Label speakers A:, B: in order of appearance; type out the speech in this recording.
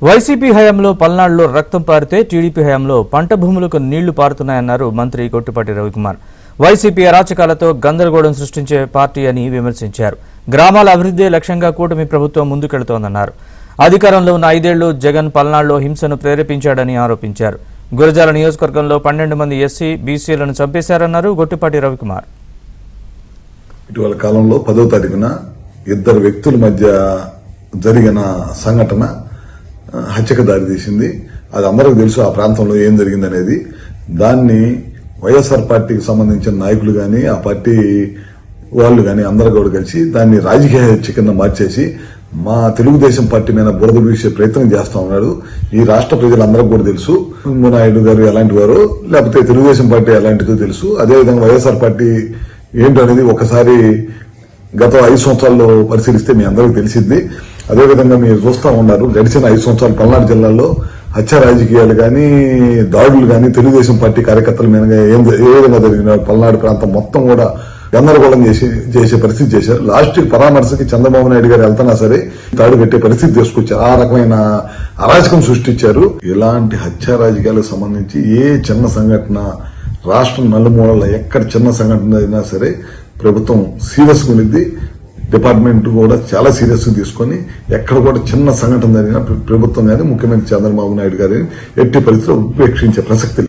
A: YCP హయాంలో పల్నాడులో రక్తం పారితే టీడీపీ హయాంలో పంట భూములకు నీళ్లు పారుతున్నాయన్నారు మంత్రి కొట్టిపాటి రవికుమార్. వైసీపీ అరాచకాలతో గందరగోళం సృష్టించే పార్టీ అని విమర్శించారు. గ్రామాల అభివృద్ధి లక్ష్యంగా కూటమి ప్రభుత్వం ముందుకెళ్తోందన్నారు. అధికారంలో ఉన్న 5 ఏళ్లు జగన్ పల్నాడులో హింసను ప్రేరేపించాడని ఆరోపించారు. గురజాల నియోజకవర్గంలో 12 మంది ఎస్సీ, బీసీలను చంపేశారన్నారు కొట్టిపాటి రవికుమార్.
B: ఇటీవల కాలంలో 10వ తారీఖున 2 వ్యక్తుల మధ్య జరిగిన సంఘటన హత్యకు దారితీసింది. అది అందరికీ తెలుసు ఆ ప్రాంతంలో ఏం జరిగిందనేది. దాన్ని వైఎస్ఆర్ పార్టీకి సంబంధించిన నాయకులు గాని, ఆ పార్టీ వాళ్ళు గాని అందరూ కూడా కలిసి దాన్ని రాజకీయ హత్య కింద మార్చేసి మా తెలుగుదేశం పార్టీ మీద బురద వీసే ప్రయత్నం చేస్తా ఉన్నాడు. ఈ రాష్ట్ర ప్రజలందరికీ కూడా తెలుసు నాయుడు గారు ఎలాంటి వారు, లేకపోతే తెలుగుదేశం పార్టీ ఎలాంటిదో తెలుసు. అదేవిధంగా వైఎస్ఆర్ పార్టీ ఏంటనేది ఒకసారి గత 5 సంవత్సరాల్లో పరిశీలిస్తే మీ అందరికీ తెలిసింది. అదేవిధంగా మీరు చూస్తా ఉన్నారు, గడిచిన 5 సంవత్సరాలు పల్నాడు జిల్లాలో హత్య రాజకీయాలు గాని, దాడులు గాని తెలుగుదేశం పార్టీ కార్యకర్తల మీద ఏ విధంగా జరిగిన పల్నాడు ప్రాంతం మొత్తం కూడా గందరగోళం చేసే పరిస్థితి చేశారు. లాస్ట్ పరామర్శకి చంద్రబాబు నాయుడు గారు వెళ్తున్నా సరే తాడు పెట్టే పరిస్థితి తీసుకొచ్చారు. ఆ రకమైన అరాచకం సృష్టించారు. ఇలాంటి హత్య రాజకీయాలకు సంబంధించి ఏ చిన్న సంఘటన రాష్ట్రం నలుమూలల ఎక్కడ చిన్న సంఘటన అయినా సరే ప్రభుత్వం సీరియస్ గా ఉంది. డిపార్ట్మెంట్ కూడా చాలా సీరియస్ గా తీసుకుని ఎక్కడ కూడా చిన్న సంఘటన జరిగిన ప్రభుత్వం కానీ ముఖ్యమంత్రి చంద్రబాబు నాయుడు గారిని ఎట్టి పరిస్థితిలో ఉపేక్షించే ప్రసక్తి